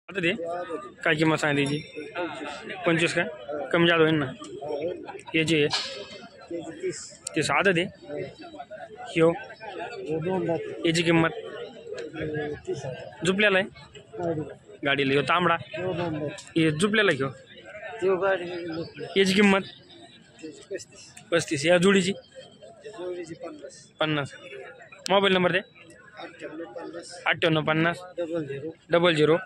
आता ते काय किंमत सांगितली 25 का कमी जादा होईल ना याची ते साधं ते ह्यो याची किंमत झुपल्याला आहे गाडीला ह्यो तांबडा हे झुपल्याला घेऊ याची किंमत 35 या जोडीची 50 मोबाईल नंबर दे 9850 00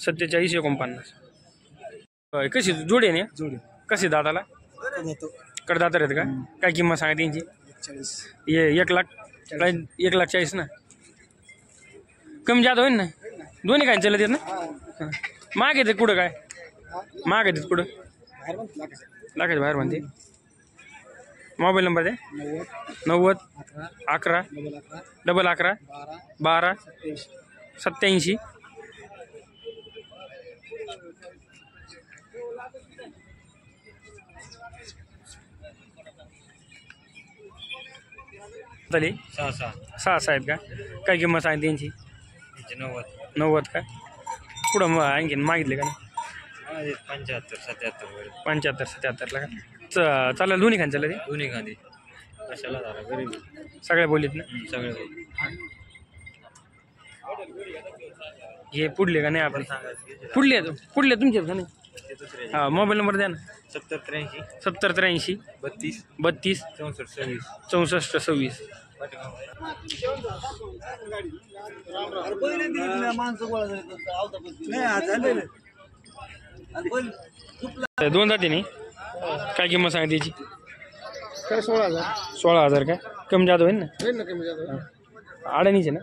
47 49 कशी जोडी आहे ना कशी दादाला कडदातर आहेत का काय किंमत सांगा त्यांची ये 1 लाख 1,40,000 ना कमी जादा होईल ना दोन्ही काय चालत येत ना माग येते कुठं काय माग येतात कुठं लाखाच्या बाहेर म्हणते मोबाईल नंबर दे 90 11 11 12 87 झाली 6 आहेत का काय किंमत सांगितली त्यांची 90 का पुढं मग आणखीन मागितले का नाही 75 77 ला का चालेल दोन्ही खान चालेल दोन्ही खांदे कशाला झाला गरीब सगळ्या बोलीत ना सगळे हे पुढले का नाही आपण पुढले तुमचे का नाही हा मोबाईल नंबर द्या ना 70 83 32 64 26 दोन जाती नाही काय किंमत सांगा त्याची 16,000 काय कमी जादा होईल ना अडाणीचे ना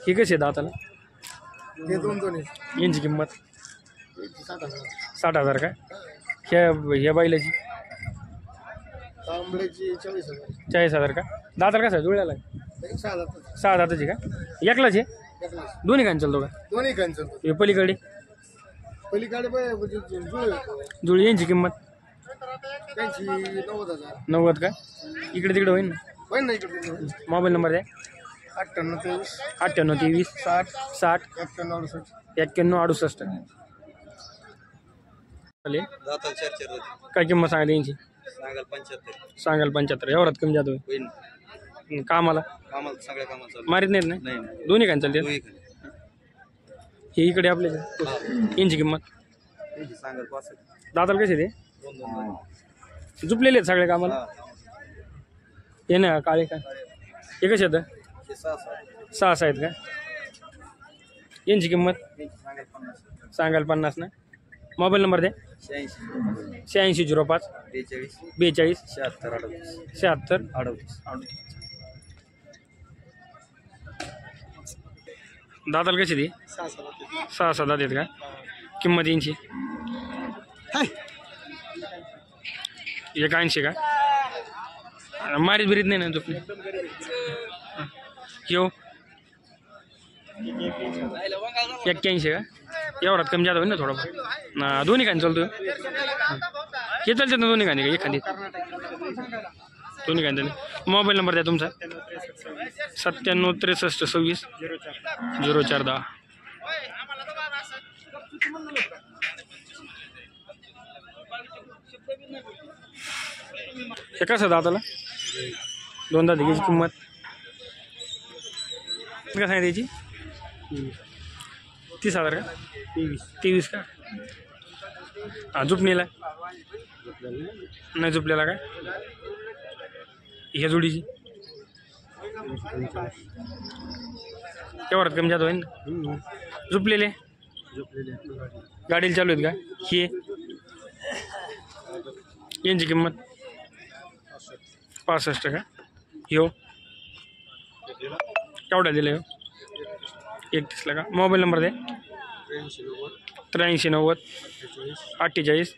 हे कसे दाताला यांची किंमत 60,000 काय ह्या बैलाची 40,000 का दाताला कसं जुळल्याला 6 दाताची का एकलाच आहे दोन्ही कान चालतो का दोन्ही कांचन हे पलीकडे जुळी यांची किंमत 90 का इकडे तिकडे होईल ना मोबाईल नंबर द्या 98 23 60 91 68 काय किंमत सांगा यांची सांगाल 75 एवढ्यात कमी जातो कामाला मारित नाहीत ना दोन्ही काय चालते हे इकडे आपले यांची किंमत दाताला कसे ते झुपलेले आहेत सगळे कामाला हे ना काळे काय हे कसे आहेत 6 आहेत का यांची किंमत सांगाल 50 ना मोबाईल नंबर द्या 86 05 42 76 38 दाताला कशी ती 6 दात आहेत का किंमत यांची 81 का मारीत बिरीत नाही ना झोपली येऊ 81 का एवढ्यात कमी जादा होईल ना थोडं दोन्ही खांदे चालतो हे चालतात ना दोन्ही खांदे का एखादी दोन्ही खांदे मोबाईल नंबर द्या तुमचा 97 63 26 04 10 हे कसं दाताला 2 दात घ्यायची किंमत काय सांगितली त्याची 30,000 का 23 का हा झुपणीला नाही झुपलेला काय ह्या जोडीची तेवढ्यात कमी जातो होईल ना झुपलेले गाडीला चालू आहेत का हे यांची किंमत 65 का ह्यो केवढा दिला ह्यो 31 ला का मोबाईल नंबर दे 83 90 48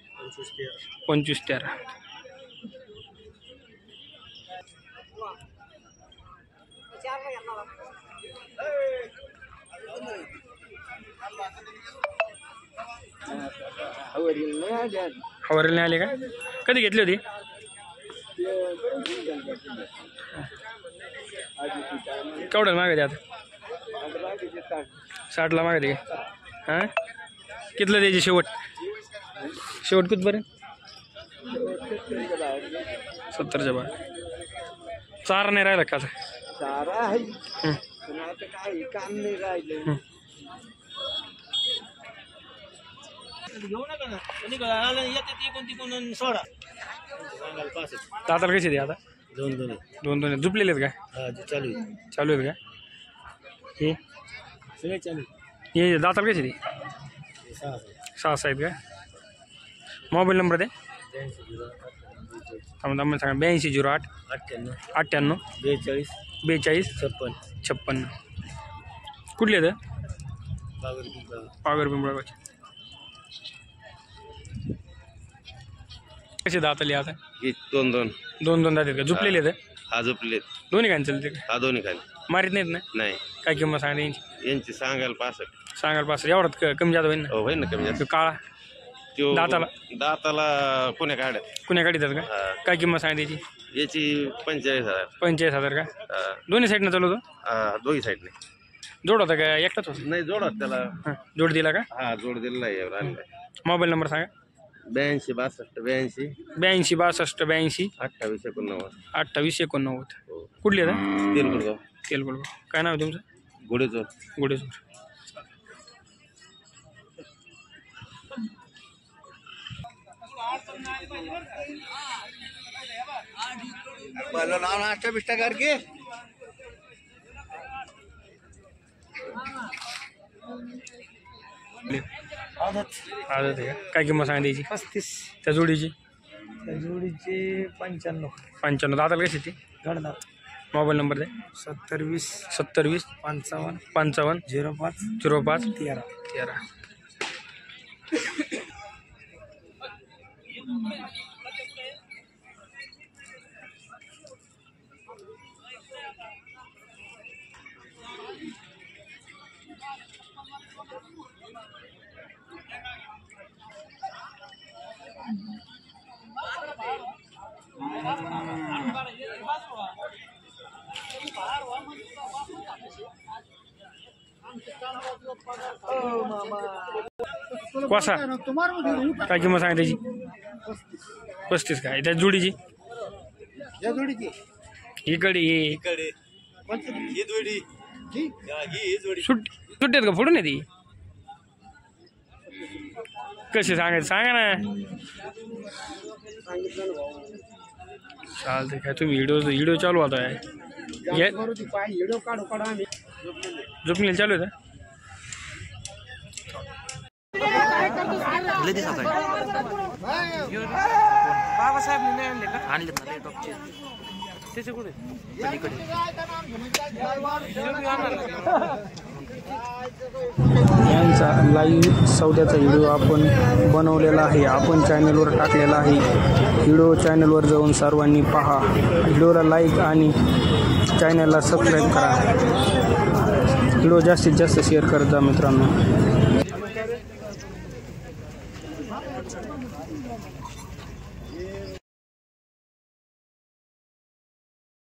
25 13 हवारीला नाही आले का कधी घेतली होती केवढं मागे आता 60ला मागते का हां कितलं द्यायची शेवट शेवट कुठपर्यंत 70च्या बाहेर चारा नाही राहिला का चारा आहे पण आता काय काम नाही राहिलं घेऊ नका ना कोणती सोडा दाताला कशी दे आता दोन झुपलेले आहेत का चालू आहेत का हे सगळे चालू हे दाताला कशी दे 6 आहेत का मोबाईल नंबर दे थांबा सांगा 8208 98 42 56 कुठले आहेत पागर पिंपळाचे कसे दाताले आता दोन दात आहेत का झुपलेले आहेत हा झोपले दोन्ही खाली चालते का हा दोन्ही खाली मारित नाहीत ना नाही काय किंमत सांगा यांची यांची सांगायला 65 सांगाल पास एवढ्यात कमी जात होईल ना हो होईल ना कमी जास्त तो काळा त्यो दाताला कोण्या काढ कुण्या काढतात का काय किंमत सांगा त्याची याची 45,000 45,000 का दोन्ही साईडनं चालवतो दोन्ही साईडने जोड होता का एकटाच होता नाही जोड त्याला जोड दिला का हा जोड दिलेला आहे मोबाईल नंबर सांगा 82 62 82 62 82 28 89 28 89 कुठली आहे तेलगुडगाव तेलगुडगाव काय नाव आहे तुमचं गुडेचोर बोलो ना नाश्ता बिस्टा करके आदत आहे का काय किंमत सांगा द्यायची 35 त्या जोडीची जोडीचे 95 55 दाताला कशी ती गडदा मोबाईल नंबर दे 70 20 70 20 55 55 05 05 13 13 कोसा काय किंमत सांगा त्याची 35 काय त्या जोडीची या जोडीची इकडे ये ही जोडी ही जोडी सुट्ट्यात का फोडून ती कसे सांगायचं सांगा ना चालते काय तुम्ही व्हिडिओ चालू होता व्हिडिओ काढू आम्ही झोपलेलं चालू आहे बाबासाहेब आणले का आणले ना लॅपटॉपचे त्याचे कुठे यांचा लाईव्ह सौद्याचा व्हिडिओ आपण बनवलेला आहे आपण चॅनलवर टाकलेला आहे व्हिडिओ चॅनलवर जाऊन सर्वांनी पहा व्हिडिओला लाईक आणि चॅनलला सबस्क्राईब करा व्हिडिओ जास्तीत जास्त शेअर करत जा मित्रांनो